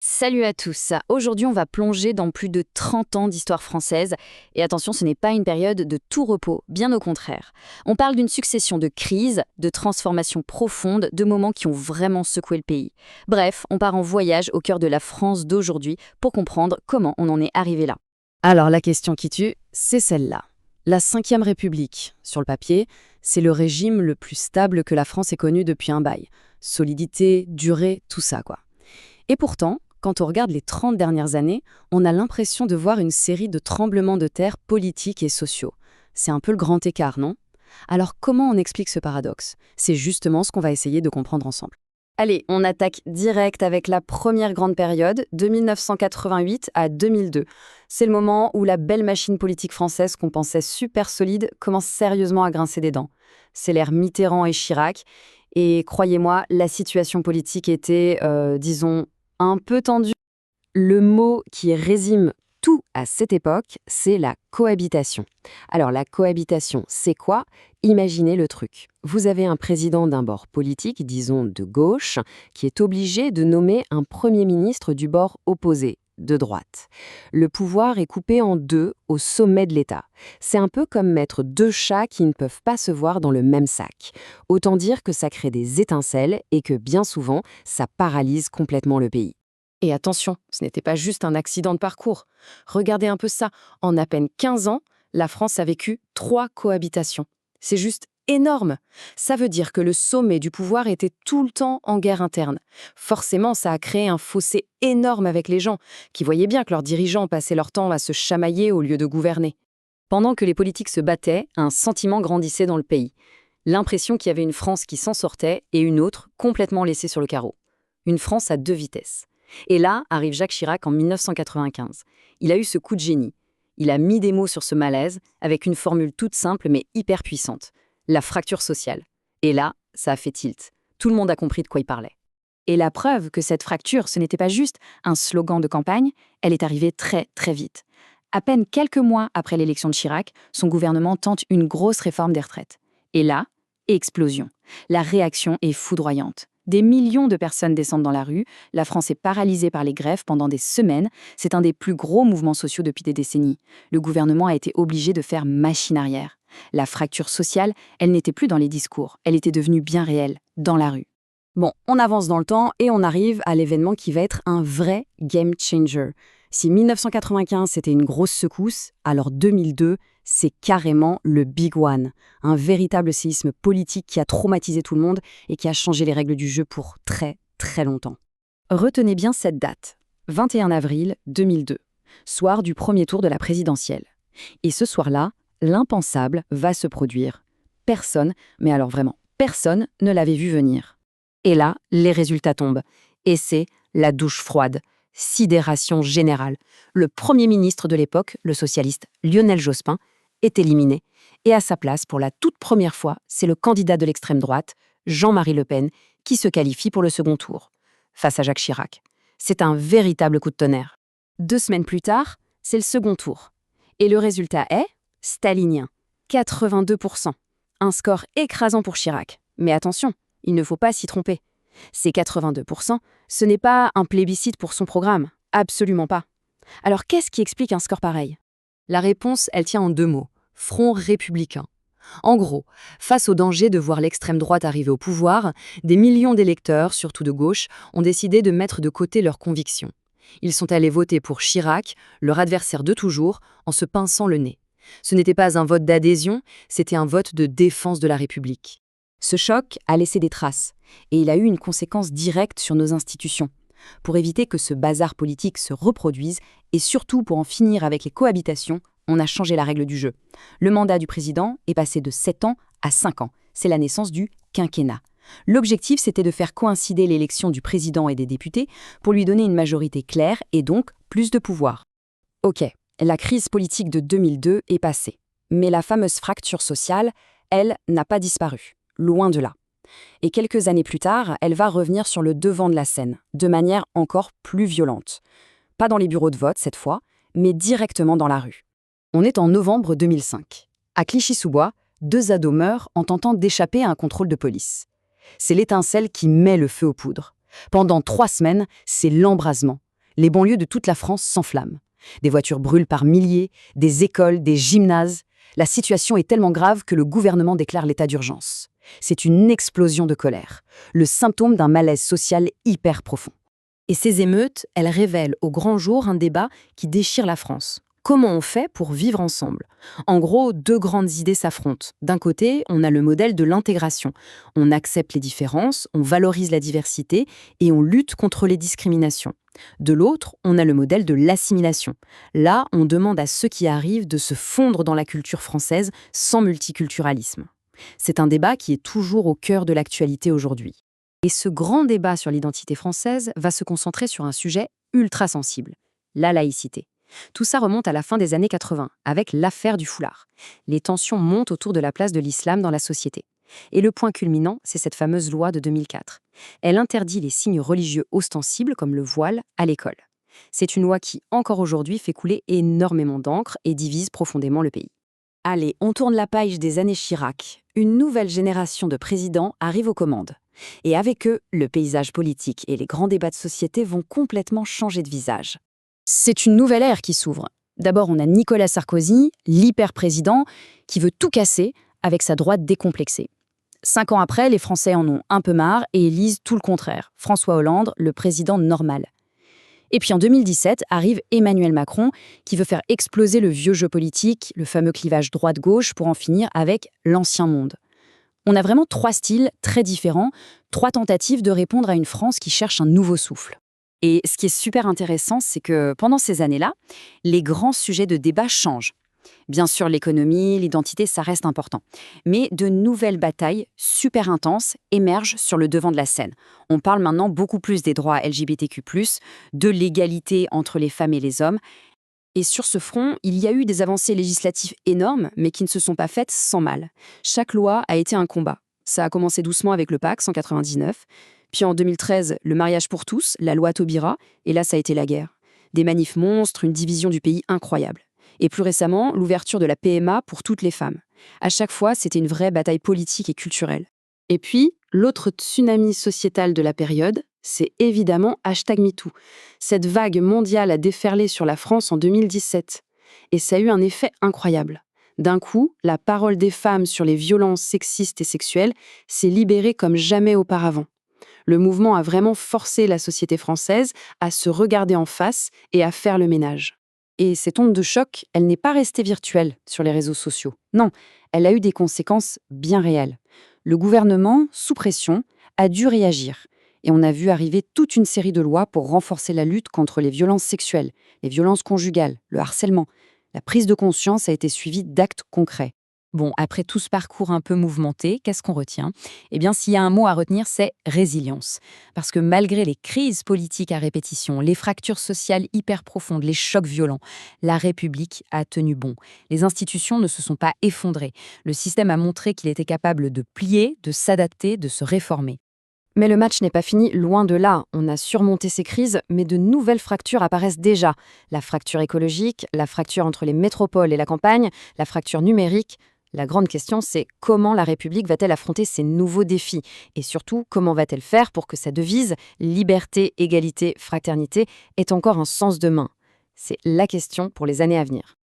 Salut à tous. Aujourd'hui, on va plonger dans plus de 30 ans d'histoire française. Et attention, ce n'est pas une période de tout repos, bien au contraire. On parle d'une succession de crises, de transformations profondes, de moments qui ont vraiment secoué le pays. Bref, on part en voyage au cœur de la France d'aujourd'hui pour comprendre comment on en est arrivé là. Alors la question qui tue, c'est celle-là. La Ve République, sur le papier, c'est le régime le plus stable que la France ait connu depuis un bail. Solidité, durée, tout ça quoi. Et pourtant, quand on regarde les 30 dernières années, on a l'impression de voir une série de tremblements de terre politiques et sociaux. C'est un peu le grand écart, non? Alors comment on explique ce paradoxe? C'est justement ce qu'on va essayer de comprendre ensemble. Allez, on attaque direct avec la première grande période, de 1988 à 2002. C'est le moment où la belle machine politique française qu'on pensait super solide commence sérieusement à grincer des dents. C'est l'ère Mitterrand et Chirac. Et croyez-moi, la situation politique était, disons, un peu tendue. Le mot qui résume tout à cette époque, c'est la cohabitation. Alors la cohabitation, c'est quoi? Imaginez le truc. Vous avez un président d'un bord politique, disons de gauche, qui est obligé de nommer un premier ministre du bord opposé, de droite. Le pouvoir est coupé en deux au sommet de l'État. C'est un peu comme mettre deux chats qui ne peuvent pas se voir dans le même sac. Autant dire que ça crée des étincelles et que bien souvent, ça paralyse complètement le pays. Et attention, ce n'était pas juste un accident de parcours. Regardez un peu ça. En à peine 15 ans, la France a vécu 3 cohabitations. C'est juste énorme. Ça veut dire que le sommet du pouvoir était tout le temps en guerre interne. Forcément, ça a créé un fossé énorme avec les gens, qui voyaient bien que leurs dirigeants passaient leur temps à se chamailler au lieu de gouverner. Pendant que les politiques se battaient, un sentiment grandissait dans le pays. L'impression qu'il y avait une France qui s'en sortait et une autre complètement laissée sur le carreau. Une France à deux vitesses. Et là arrive Jacques Chirac en 1995. Il a eu ce coup de génie. Il a mis des mots sur ce malaise avec une formule toute simple mais hyper puissante. La fracture sociale. Et là, ça a fait tilt. Tout le monde a compris de quoi il parlait. Et la preuve que cette fracture, ce n'était pas juste un slogan de campagne, elle est arrivée très très vite. À peine quelques mois après l'élection de Chirac, son gouvernement tente une grosse réforme des retraites. Et là, explosion. La réaction est foudroyante. Des millions de personnes descendent dans la rue, la France est paralysée par les grèves pendant des semaines, c'est un des plus gros mouvements sociaux depuis des décennies. Le gouvernement a été obligé de faire machine arrière. La fracture sociale, elle n'était plus dans les discours, elle était devenue bien réelle, dans la rue. Bon, on avance dans le temps et on arrive à l'événement qui va être un vrai game changer. Si 1995 c'était une grosse secousse, alors 2002, c'est carrément le big one. Un véritable séisme politique qui a traumatisé tout le monde et qui a changé les règles du jeu pour très, très longtemps. Retenez bien cette date, 21 avril 2002, soir du premier tour de la présidentielle. Et ce soir-là, l'impensable va se produire. Personne, mais alors vraiment personne, ne l'avait vu venir. Et là, les résultats tombent. Et c'est la douche froide. Sidération générale. Le Premier ministre de l'époque, le socialiste Lionel Jospin, est éliminé. Et à sa place, pour la toute première fois, c'est le candidat de l'extrême droite, Jean-Marie Le Pen, qui se qualifie pour le second tour, face à Jacques Chirac. C'est un véritable coup de tonnerre. 2 semaines plus tard, c'est le second tour. Et le résultat est stalinien. 82%. Un score écrasant pour Chirac. Mais attention, il ne faut pas s'y tromper. Ces 82%, ce n'est pas un plébiscite pour son programme. Absolument pas. Alors qu'est-ce qui explique un score pareil? La réponse, elle tient en 2 mots. Front républicain. En gros, face au danger de voir l'extrême droite arriver au pouvoir, des millions d'électeurs, surtout de gauche, ont décidé de mettre de côté leurs convictions. Ils sont allés voter pour Chirac, leur adversaire de toujours, en se pinçant le nez. Ce n'était pas un vote d'adhésion, c'était un vote de défense de la République. Ce choc a laissé des traces, et il a eu une conséquence directe sur nos institutions. Pour éviter que ce bazar politique se reproduise, et surtout pour en finir avec les cohabitations, on a changé la règle du jeu. Le mandat du président est passé de 7 ans à 5 ans. C'est la naissance du quinquennat. L'objectif, c'était de faire coïncider l'élection du président et des députés pour lui donner une majorité claire et donc plus de pouvoir. Ok, la crise politique de 2002 est passée. Mais la fameuse fracture sociale, elle, n'a pas disparu. Loin de là. Et quelques années plus tard, elle va revenir sur le devant de la scène, de manière encore plus violente. Pas dans les bureaux de vote cette fois, mais directement dans la rue. On est en novembre 2005. À Clichy-sous-Bois, 2 ados meurent en tentant d'échapper à un contrôle de police. C'est l'étincelle qui met le feu aux poudres. Pendant 3 semaines, c'est l'embrasement. Les banlieues de toute la France s'enflamment. Des voitures brûlent par milliers, des écoles, des gymnases. La situation est tellement grave que le gouvernement déclare l'état d'urgence. C'est une explosion de colère, le symptôme d'un malaise social hyper profond. Et ces émeutes, elles révèlent au grand jour un débat qui déchire la France. Comment on fait pour vivre ensemble? En gros, deux grandes idées s'affrontent. D'un côté, on a le modèle de l'intégration. On accepte les différences, on valorise la diversité et on lutte contre les discriminations. De l'autre, on a le modèle de l'assimilation. Là, on demande à ceux qui arrivent de se fondre dans la culture française sans multiculturalisme. C'est un débat qui est toujours au cœur de l'actualité aujourd'hui. Et ce grand débat sur l'identité française va se concentrer sur un sujet ultra sensible, la laïcité. Tout ça remonte à la fin des années 80, avec l'affaire du foulard. Les tensions montent autour de la place de l'islam dans la société. Et le point culminant, c'est cette fameuse loi de 2004. Elle interdit les signes religieux ostensibles, comme le voile, à l'école. C'est une loi qui, encore aujourd'hui, fait couler énormément d'encre et divise profondément le pays. Allez, on tourne la page des années Chirac. Une nouvelle génération de présidents arrive aux commandes. Et avec eux, le paysage politique et les grands débats de société vont complètement changer de visage. C'est une nouvelle ère qui s'ouvre. D'abord, on a Nicolas Sarkozy, l'hyper-président, qui veut tout casser avec sa droite décomplexée. 5 ans après, les Français en ont un peu marre et élisent tout le contraire. François Hollande, le président normal. Et puis en 2017, arrive Emmanuel Macron, qui veut faire exploser le vieux jeu politique, le fameux clivage droite-gauche, pour en finir avec l'ancien monde. On a vraiment 3 styles très différents, 3 tentatives de répondre à une France qui cherche un nouveau souffle. Et ce qui est super intéressant, c'est que pendant ces années-là, les grands sujets de débat changent. Bien sûr, l'économie, l'identité, ça reste important. Mais de nouvelles batailles super intenses émergent sur le devant de la scène. On parle maintenant beaucoup plus des droits LGBTQ+, de l'égalité entre les femmes et les hommes. Et sur ce front, il y a eu des avancées législatives énormes, mais qui ne se sont pas faites sans mal. Chaque loi a été un combat. Ça a commencé doucement avec le Pacs en 1999. Puis en 2013, le mariage pour tous, la loi Taubira, et là ça a été la guerre. Des manifs monstres, une division du pays incroyable. Et plus récemment, l'ouverture de la PMA pour toutes les femmes. À chaque fois, c'était une vraie bataille politique et culturelle. Et puis, l'autre tsunami sociétal de la période, c'est évidemment #MeToo. Cette vague mondiale a déferlé sur la France en 2017. Et ça a eu un effet incroyable. D'un coup, la parole des femmes sur les violences sexistes et sexuelles s'est libérée comme jamais auparavant. Le mouvement a vraiment forcé la société française à se regarder en face et à faire le ménage. Et cette onde de choc, elle n'est pas restée virtuelle sur les réseaux sociaux. Non, elle a eu des conséquences bien réelles. Le gouvernement, sous pression, a dû réagir. Et on a vu arriver toute une série de lois pour renforcer la lutte contre les violences sexuelles, les violences conjugales, le harcèlement. La prise de conscience a été suivie d'actes concrets. Bon, après tout ce parcours un peu mouvementé, qu'est-ce qu'on retient? Eh bien, s'il y a un mot à retenir, c'est résilience. Parce que malgré les crises politiques à répétition, les fractures sociales hyper profondes, les chocs violents, la République a tenu bon. Les institutions ne se sont pas effondrées. Le système a montré qu'il était capable de plier, de s'adapter, de se réformer. Mais le match n'est pas fini, loin de là. On a surmonté ces crises, mais de nouvelles fractures apparaissent déjà. La fracture écologique, la fracture entre les métropoles et la campagne, la fracture numérique. La grande question, c'est comment la République va-t-elle affronter ces nouveaux défis? Et surtout, comment va-t-elle faire pour que sa devise « liberté, égalité, fraternité » ait encore un sens de main? C'est la question pour les années à venir.